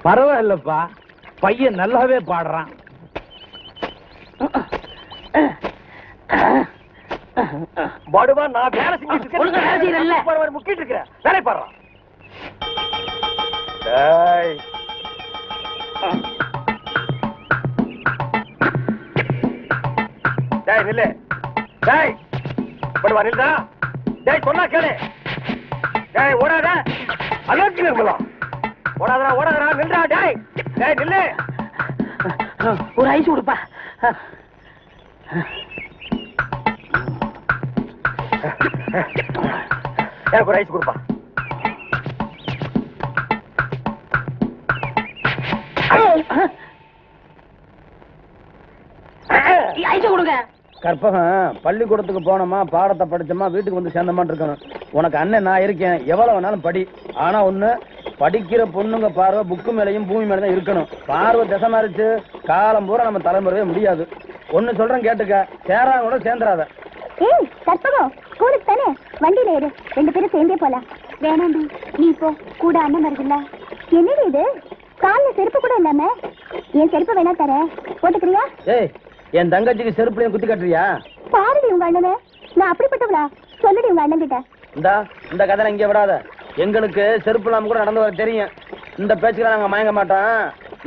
பரவாயில்லப்பா, பையன் நல்லாவே பாடுறான். படுவா, நான் வேலை செஞ்சுட்டு முக்கிட்டு இருக்கிறேன். வேலை பாடுறான். டேய் நில்லு. டேய் படுவா, நில்றா. டேய் சொன்னா கேளு. டேய் ஓடாத. அலர்ஜி நிர்மலம். ஓடாதடா ஓடாதடா, நில்றா. டேய் டேய் நில்லு. ஒரு ஐஸ் கொடுப்பா. எனக்கு ஒரு ஐஸ் கொடுப்பா. ஐஸ் கொடுங்க. கற்பகம், பள்ளிக்கூடத்துக்கு போனோமா, பாடத்தை படிச்சோமா, வீட்டுக்கு வந்து சேர்ந்தமான்னு இருக்கணும். உனக்கு அண்ணன் நான் இருக்கேன், எவ்வளவு வேணாலும் படி. ஆனா ஒண்ணு, படிக்கிற பொண்ணுங்க பார்வை புக்கு மேலையும் பூமி மேல தான் இருக்கணும். பார்வை திசை மாறிச்சு, காலம் பூரா நம்ம தலைமுறையே முடியாது. ஒண்ணு சொல்றேன் கேட்டுக்க, சேராங்க கூட சேர்ந்துடாத. ஏய் கற்பகம், ஸ்கூலுக்கு தானே, வண்டியில ஏறு, 2 பேரும் சேர்ந்தே போலாம். வேணாண்டி, நீ போ, கூட அண்ணன் வருதுல்ல. என்னடி இது, காலில் செருப்பு கூட இல்லாம? என் செருப்பு வேணா தரேன், போட்டுக்கிறியா? ஏய், என் தங்கச்சிக்கு செருப்புலையும் குத்தி கட்டுறியா? பாருடி உங்க அண்ணனை, நான் அப்படிப்பட்டவளா? சொல்லுடி உங்க அண்ணன் கிட்ட. இந்த கதை இங்கே விடாத. எங்களுக்கு செருப்பு இல்லாம கூட நடந்து வர தெரியும். இந்த பேச்சுக்கெல்லாம் நாங்க மயங்க மாட்டோம்.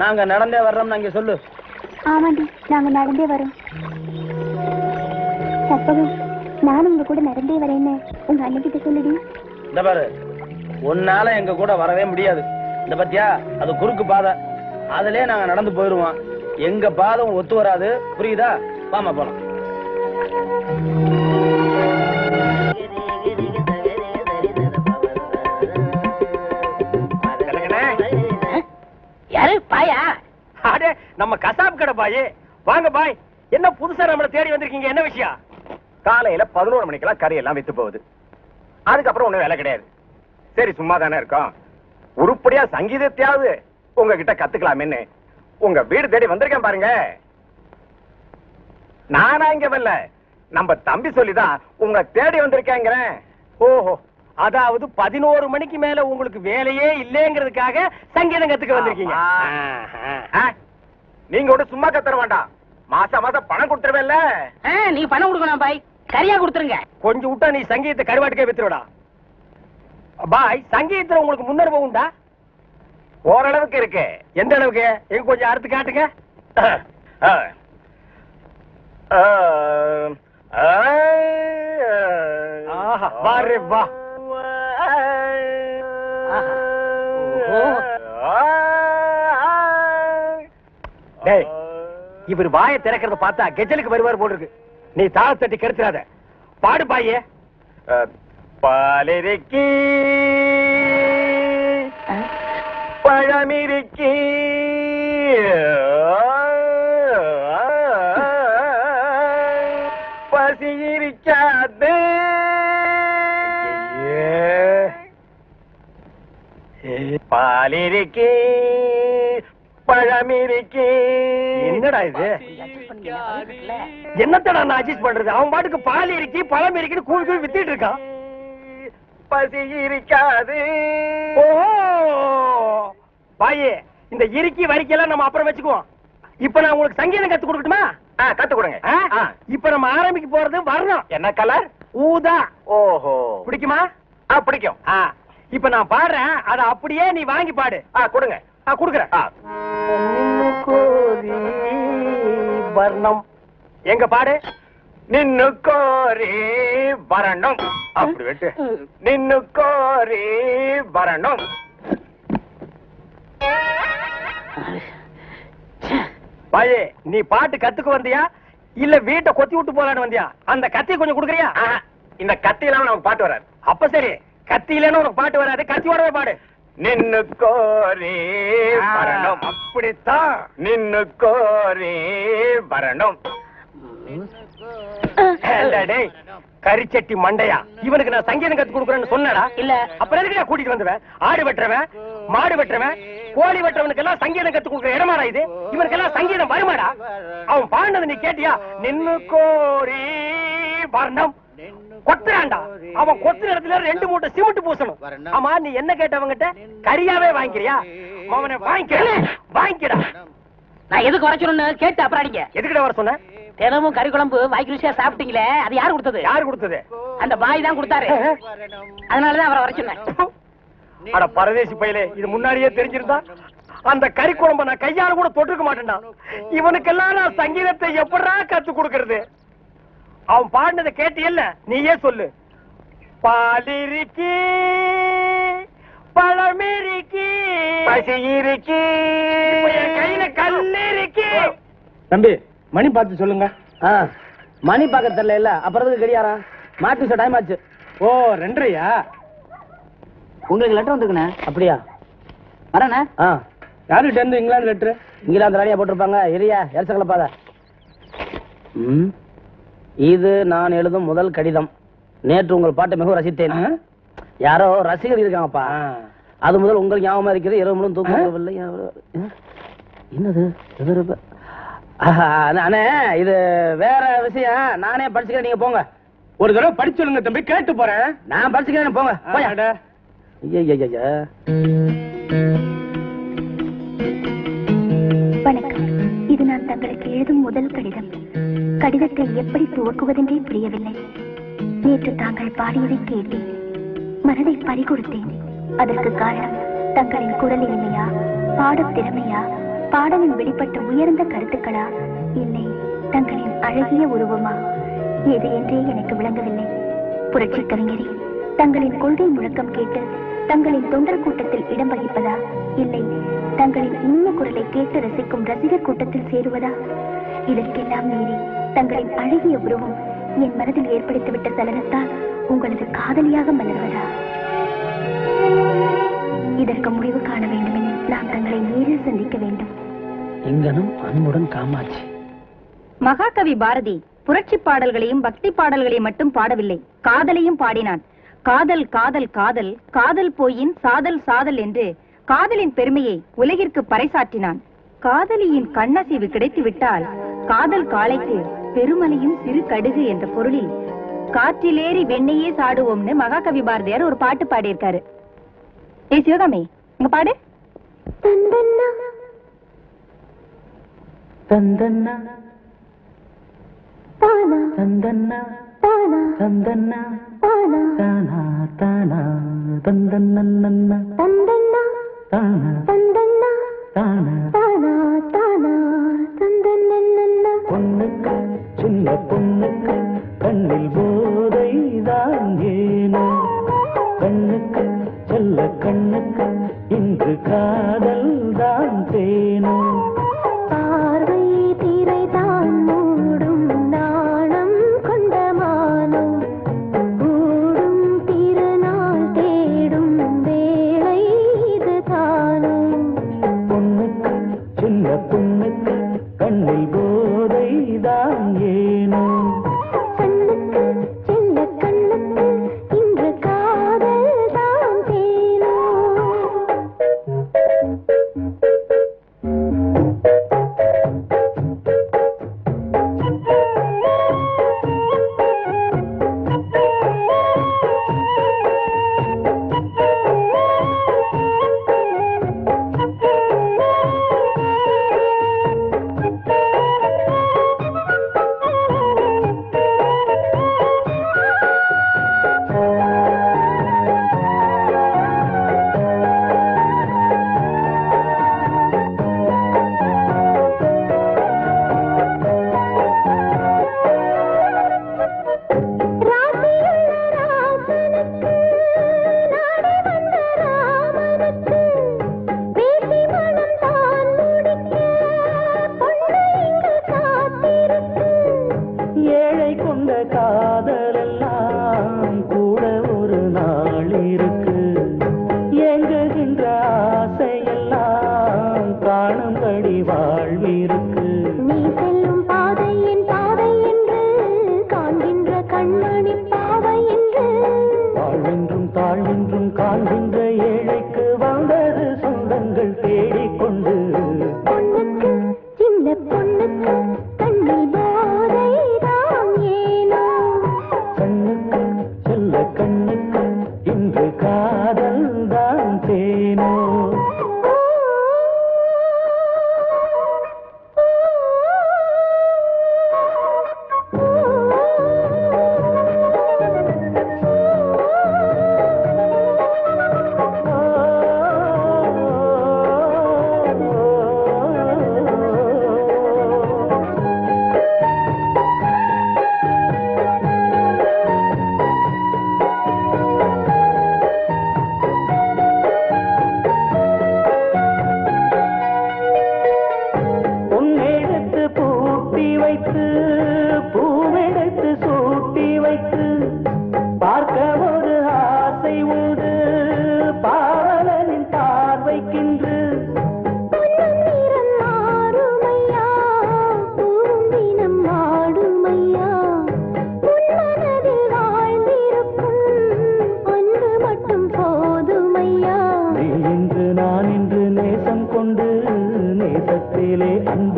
நாங்க நடந்தே வர்றோம்னு அங்கே சொல்லு. ஆமாண்டி, நாங்க நடந்தே வரோம். கற்பகம், நானும் உங்க கூட நடந்தே வரேன்னு உங்க அண்ணன் கிட்ட சொல்லுடி. இந்த பாரு, உன்னால எங்க கூட வரவே முடியாது. இந்த பத்தியா, அது குறுக்கு பாதை. அதுலயே நாங்க நடந்து போயிருவோம். எங்க பாதம் ஒத்து வராது, புரியுதா? வாமா போலாம். யாரு பாயா? அடே நம்ம கசாப் கடை பாய். வாங்க பாய். என்ன புதுசா நம்மள தேடி வந்திருக்கீங்க? என்ன விஷயம்? காலையில 11 மணிக்கெல்லாம் கறி எல்லாம் வித்து போகுது. அதுக்கப்புறம் ஒண்ணும் வேலை கிடையாது. சரி சும்மா தானே இருக்கோம், உருப்படியா சங்கீதத்தையாவது உங்ககிட்ட கத்துக்கலாமேன்னு உங்க வீடு தேடி வந்திருக்கேன் பாருங்க. நானா இங்க வரல, நம்ம தம்பி சொல்லிதான் உங்க தேடி வந்திருக்கேங்கிறேன். ஓஹோ, அதாவது 11 மணிக்கு மேல உங்களுக்கு வேலையே இல்லைங்கிறதுக்காக சங்கீதம் கத்துக்க வந்திருக்கீங்க. நீங்க கூட சும்மா கத்துற வேண்டாம், மாசம் மாசம் பணம் கொடுத்துருவேல்ல. நீ பணம் கொடுக்கணும் பாய், கரியா கொடுத்துருங்க. கொஞ்சம் விட்டா நீ சங்கீதத்தை கருவாட்டுக்கே வித்துருடா. பாய், சங்கீதத்துல உங்களுக்கு முன்னனுபவம் உண்டா? ஓரளவுக்கு இருக்கு. எந்த அளவுக்கு? எங்க கொஞ்சம் அறுத்து காட்டுங்க. வாரு வா. டேய், இவர் வாயை திறக்கிறத பார்த்தா கெஜலுக்கு வருவார் போல இருக்கு. நீ தாள தட்டி கெடுத்துறாத. பாடு பாயே. பாலிருக்கி பழமிருக்கி பசி இருக்காது. பாலிருக்கி பழமிருக்கி. என்னடா இது? என்னத்தடா நான் அட்ஜஸ்ட் பண்றது? அவன் பாட்டுக்கு பால் இருக்கி பழம் இருக்குன்னு கூழ் கூழ் வித்திட்டு இருக்கான். பசி இருக்காது. ஓஹோ பாயே, இந்த இறுக்கி வரிக்கெல்லாம் நம்ம அப்புறம் வச்சுக்குவோம். இப்ப நான் உங்களுக்கு சங்கீதம் கத்து கொடுக்கட்டுமா? கத்து கொடுங்க. இப்ப நம்ம ஆரம்பிக்க போறது வர்ணம். என்ன கலர்? ஊதா. ஓஹோ, பிடிக்குமா? பிடிக்கும். இப்ப நான் பாடுறேன், அத அப்படியே நீ வாங்கி பாடு. கொடுங்க. கொடுக்குறேன். வர்ணம் எங்க பாடு. நின்னு கோரி வரணும். அப்படி வெட்டு. நின்னு கோரி வரணும். பாயே, நீ பாட்டு கத்துக்க வந்தியா இல்ல வீட்டை கொத்தி விட்டு போலான்னு வந்தியா? அந்த கத்தி கொஞ்சம் கொடுக்குறியா? இந்த கத்தி இல்லாம நமக்கு பாட்டு வராது. அப்ப சரி, கத்தி இல்லன்னு உனக்கு பாட்டு வராது, கத்தியோடவே பாடு. நின்னு கோரி வரணும். அப்படித்தான், நின்னு கோரி வரணும். கரிச்சட்டி மண்டையா, இவனுக்கு நான் சங்கீதம் கத்து கொடுக்குறேன்னு சொன்னடா? இல்ல. அப்புறம் எதுக்கு கூட்டிட்டு வந்துவேன்? ஆடு வெட்டுறவன், மாடு வெட்டுறவன், கோழி வெட்டுறவனுக்கு எல்லாம் சங்கீதம் கத்து கொடுக்குற இடமாடா இது? இவனுக்கு எல்லாம் சங்கீதம் வருமாடா? அவன் பாடினது நீ கேட்டியா? நின்னு கோரி வரணும். கொத்துறான்டா. அவன் கொத்துற இடத்துல 2 மூட்டை சிமெண்ட் பூசணும். ஆமா, நீ என்ன கேட்டவங்கிட்ட? கரியாவே வாங்கிக்கிறியா? மவனே வாங்கிக்கடா. நான் எதுக்கு வர சொன்னு கேட்டு அப்புறம் அடிங்க. எதுக்குடா வர சொன்ன? தினமும் கறி குழம்பு வாய்க்கு ருசியா சாப்பிட்டீங்களே, அது யாரு கொடுத்தது? யாரு கொடுத்தது? அந்த பாய் தான் கொடுத்தாரு. அதனாலதான் அவரை வர சொன்னேன். அட பரதேசி பையலே, இது முன்னாடியே தெரிஞ்சிருந்தா அந்த கறி குழம்ப நான் கையால கூட தொட்டுக்க மாட்டேன்டா. இவனுக்கெல்லாம் நான் சங்கீதத்தை எப்படா கத்து கொடுக்கறது? அவன் பாடினதை கேட்டியல்ல, நீயே சொல்லு. பாலிருக்கி பழமிருக்கி பசியிருக்கி கையில கல்லிருக்கி. தம்பி மணி பார்த்து சொல்லுங்க. மணி பார்க்க தெரியல இல்ல, அப்புறம் கடியாரா மாட்டு டைம் ஆச்சு. ஓ 2:30. உங்களுக்கு லெட்டர் வந்துருக்குண்ணே. அப்படியா? வரண்ணே. யாருகிட்ட இருந்து? இங்கிலாந்து லெட்டர். இங்கிலாந்து ராணியா போட்டிருப்பாங்க. எரியா எரிசக்கல பாத. இது நான் எழுதும் முதல் கடிதம். நேற்று உங்கள் பாட்டை மிகவும் ரசித்தேன். யாரோ ரசிகர் இருக்காங்கப்பா. அது முதல் உங்களுக்கு ஞாபகமா இருக்கிறது. இரவு முழுவதும் தூக்கவில்லை. என்னது அண்ணே, இது வேற விஷயம். நானே படிச்சுக்கிறேன், நீங்க போங்க. ஒரு தடவை படிச்சு சொல்லுங்க தம்பி, கேட்டு போறேன். நான் படிச்சுக்கிறேன், போங்க. வணக்கம். இது நான் தங்களுக்கு எழுதும் முதல் கடிதம். கடிதத்தை எப்படி துவக்குவதென்றே புரியவில்லை. நேற்று தாங்கள் பாடியதை கேட்டேன், மனதை பறிகொடுத்தேன். அதற்கு காரணம் தங்களின் குரல் இனிமையா, பாடும் திறமையா, பாடலில் வெளிப்பட்ட உயர்ந்த கருத்துக்களா, இல்லை தங்களின் அழகிய உருவமா, எது என்றே எனக்கு விளங்கவில்லை. புரட்சி கவிஞரே, தங்களின் கொள்கை முழக்கம் கேட்டு தங்களின் தொண்டர் கூட்டத்தில் இடம் வகிப்பதா, இல்லை தங்களின் இனிய குரலை கேட்டு ரசிக்கும் ரசிகர் கூட்டத்தில் சேருவதா? இதற்கெல்லாம் மீறி தங்களின் அழகிய உருவம் என் மனதில் ஏற்படுத்திவிட்ட சலனத்தால் உங்களது காதலியாக மலர்வதா? இதற்கு முடிவு காண வேண்டுமெனில் நான் தங்களை நேரில் சந்திக்க வேண்டும். இங்கனும் அன்புடன் காமாட்சி. மகாகவி பாரதி புரட்சி பாடல்களையும் பக்தி பாடல்களையும் மட்டும் பாடவில்லை, காதலையும் பாடினான். காதல் காதல் காதல் காதல் போயின் சாதல் சாதல் என்று காதலின் பெருமையை உலகிற்கு பறைசாற்றினான். காதலியின் கண்ணசைவு கிடைத்துவிட்டால் காதல் காளைக்கு பெருமலையும் சிறு கடுகு என்ற பொருளில் காற்றிலேறி வெண்ணையே சாடுவோம்னு மகாகவி பாரதியார் ஒரு பாட்டு பாடியிருக்காரு. ஏய் சிவகாமி, இங்க பாடு. தந்தன்னா தானா தந்தன்னா தானா தந்தன்னா தானா தானா தானா தந்தன்னா தந்தன்னா தானா தந்தன்னா தானா தானா தானா தந்தன்னா. பொண்ணுக்கு சின்ன பொண்ணுக்கு கண்ணில் போதைதான் ஏனோ, கண்ணுக்கு செல்ல கண்ணுக்கு இன்று காதல் தான் தேனோ. பார்வை திரைதான் மூடும் நாணம் கொண்ட மானம், கூடும் திருநாள் தேடும் வேளை இது தானும். பொண்ணுக்கு சின்ன பொண்ணுக்கு கண்ணில் போதைதான் ஏனோ, கண்ணுக்கு சின்ன கண்ணுக்கு இன்று காதல் தான் தேனோ.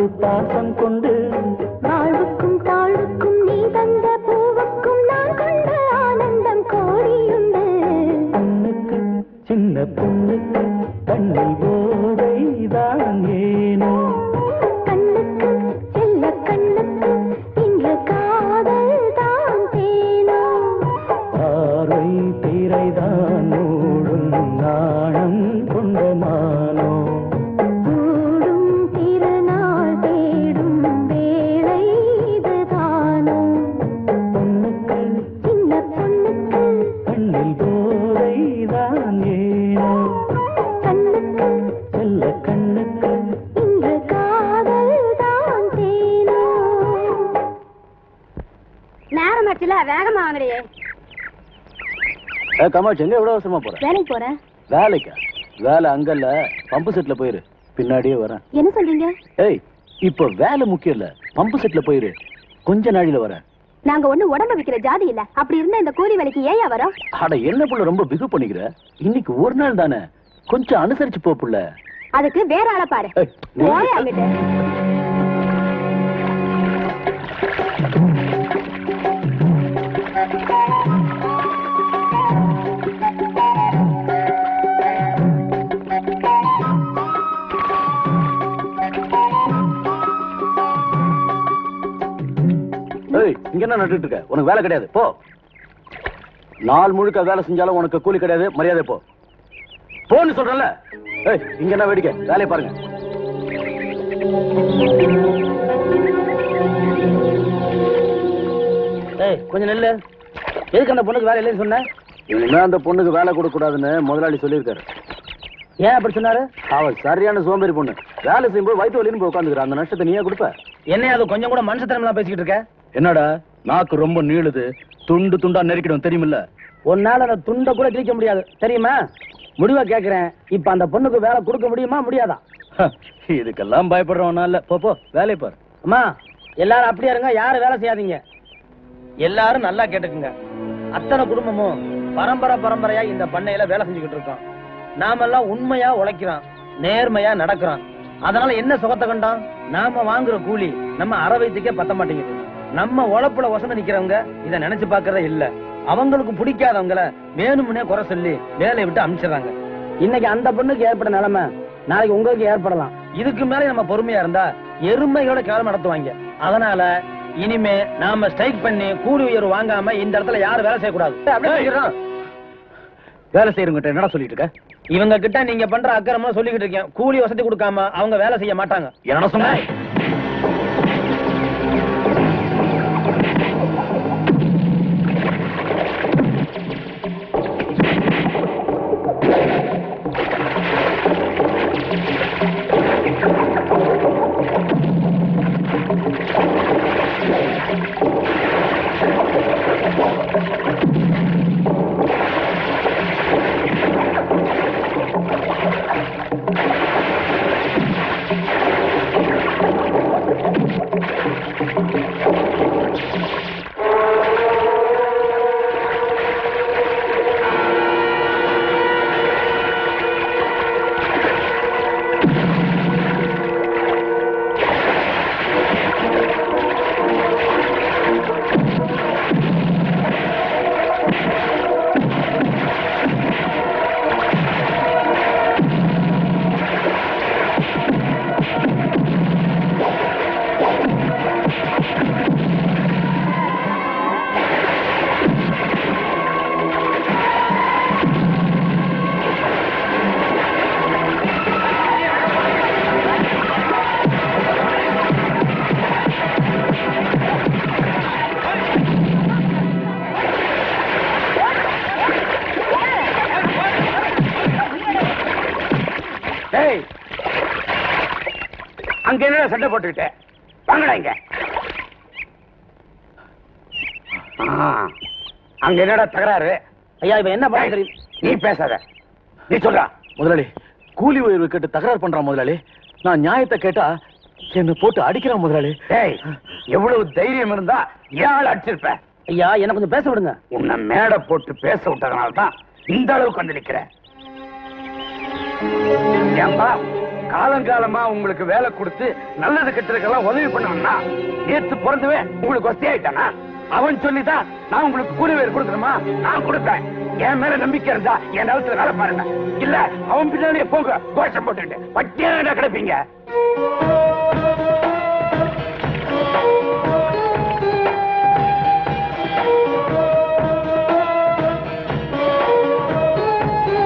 அன்பு பாசம் கொண்டு வாழ்வுக்கும் தாழ்வுக்கும் நீ தந்த பூவுக்கும் நான் கொண்ட ஆனந்தம் கோடியுண்டு. பொண்ணுக்கு சின்ன பொண்ணுக்கு கண்ணில் போதைதான் ஏனோ, கண்ணுக்கு செல்ல கண்ணுக்கு இன்று காதல் தான் தேனோ. பார்வை திரைதான் மூடும் நாணம் கொண்ட மானோ, கூடும் திருநாள் தேடும் வேளை இதுதானோ. பொண்ணுக்கு சின்ன பொண்ணுக்கு கண்ணில் போதைதான் ஏனோ, கண்ணுக்கு செல்ல கண்ணுக்கு இன்று காதல் தான் தேனோ. நேரமாச்சுல வேகமா வாங்கடியே. கமாச்சு எங்க எவ்வளவு அவசரமா போற? வேலைக்கு போறேன். வேலைக்கா? வேலை அங்கல்ல, பம்பு செட்ல போயிரு, பின்னாடியே வரேன். என்ன சொல்றீங்க? ஏய், இப்ப வேலை முக்கியம் இல்ல, பம்பு செட்ல போயிரு, கொஞ்ச நாளில வரேன். நாங்க ஒண்ணு உடம்பு வைக்கிற ஜாதி இல்ல. அப்படி இருந்தா இந்த கூலி வேலைக்கு ஏயா வரோம்? அட என்ன புள்ள ரொம்ப பிகு பண்ணிக்கிற? இன்னைக்கு ஒரு நாள் தானே, கொஞ்சம் அனுசரிச்சு போ புள்ள. அதுக்கு வேற ஆளை பாரு. ஏய், நீ- போய் அங்கிட்டு. ஏய், இங்க என்ன நட்டுட்டு இருக்க? உனக்கு வேலை கிடையாது, போ. நாள் முழுக்க வேலை செஞ்சாலும் உனக்கு கூலி கிடையாது, மரியாதை போ. போன்னு சொல்றல. ஏய், இங்க என்ன வேடிக்கை? வேலையை பாருங்க. ஏய், கொஞ்சம் நெல்லு. எதுக்கு அந்த பொண்ணுக்கு வேலை இல்லைன்னு சொன்ன? இனிமே அந்த பொண்ணுக்கு வேலை கொடுக்க கூடாதுன்னு முதலாளி சொல்லியிருக்காரு. ஏன் அப்படி சொன்னாரு? அவ சரியான சோம்பேறி பொண்ணு. வேலை செய்யும்போது வயிற்று வலின்னு போய் உட்காந்துக்கிற. அந்த நஷ்டத்தை நீயே கொடுப்ப? என்ன அது கொஞ்சம் கூட மனுஷத்தனம்லாம் பேசிக்கிட்டு இருக்க? என்னடா நாக்கு ரொம்ப நீளுது, துண்டு துண்டா நெருக்கிடும் தெரியுமில்ல? உன்னால அந்த துண்டை கூட கிழிக்க முடியாது தெரியுமா? முடிவா கேக்குறேன், இப்ப அந்த பொண்ணுக்கு வேலை கொடுக்க முடியுமா முடியாதா? இதுக்கெல்லாம் பயப்படுறவனா இல்ல. போ போ, வேலையை பாரு. அம்மா, எல்லாரும் அப்படியே இருங்க, யாரும் வேலை செய்யாதீங்க. எல்லாரும் நல்லா கேட்டுக்குங்க. அத்தனை குடும்பமும் பரம்பரை பரம்பரையா இந்த பண்ணையில வேலை செஞ்சுக்கிட்டு இருக்கோம். நாமெல்லாம் உண்மையா உழைக்கிறோம், நேர்மையா நடக்கிறோம். அதனால என்ன சுகத்தை கண்டோம்? நாம வாங்குற கூலி நம்ம அரை வயிற்றுக்கே பத்த மாட்டேங்குது. நம்ம உழைப்புல வசந்த நிக்கிறவங்க இதை நினைச்சு பாக்குறதே இல்ல. அவங்களுக்கு பிடிக்காதவங்கள வேணும்னே குறை சொல்லி வேலையை விட்டு அனுப்பிச்சிடறாங்க. இன்னைக்கு அந்த பொண்ணுக்கு ஏற்பட நிலைமை நாளைக்கு உங்களுக்கு ஏற்படலாம். இதுக்கு மேல நம்ம பொறுமையா இருந்தா எருமையோட கேவலம் நடத்துவாங்க. அதனால இனிமே நாம ஸ்ட்ரைக் பண்ணி கூலி உயர்வு வாங்காம இந்த இடத்துல யாரும் வேலை செய்யக்கூடாது. வேலை செய்யறவங்கிட்ட என்னடா சொல்லிட்டு இருக்க? இவங்க கிட்ட நீங்க பண்ற அக்கிரமா சொல்லிக்கிட்டு இருக்கேன். கூலி வசதி கொடுக்காம அவங்க வேலை செய்ய மாட்டாங்க. என்ன சொன்ன? அங்க என்ன சண்டை போட்டுக்கிட்ட? வாங்கடா இங்க. அங்க என்னடா தகராறு? ஐயா இப்ப என்ன பண்ண தெரியும்? நீ பேசாத, நீ சொல்றா. முதலாளி, கூலி உயர்வு கேட்டு தகராறு பண்றான் முதலாளி. நான் நியாயத்தை கேட்டா என்ன போட்டு அடிக்கிறான் முதலாளி. டேய், எவ்வளவு தைரியம் இருந்தா ஏன் அடிச்சிருப்ப? ஐயா என்ன கொஞ்சம் பேச விடுங்க. உன்னை மேடை போட்டு பேச விட்டதுனால தான் இந்த அளவுக்கு வந்து நிக்கிறேன். ஏன்பா காலங்காலமா உங்களுக்கு வேலை கொடுத்து நல்லது கெட்டதுக்கெல்லாம் உதவி பண்ணணும்னா நேத்து பிறந்தவே உங்களுக்கு வசதியாயிட்டானா? அவன் சொல்லிதான் நான் உங்களுக்கு கூலி வேறு கொடுக்கணுமா? நான் கொடுப்பேன். என் மேல நம்பிக்கை இருந்தா என் நிலத்துல வேலை பாருங்க. இல்ல அவன் பின்னாலே போங்க கோஷம் போட்டுட்டு பட்டியா கிடப்பீங்க.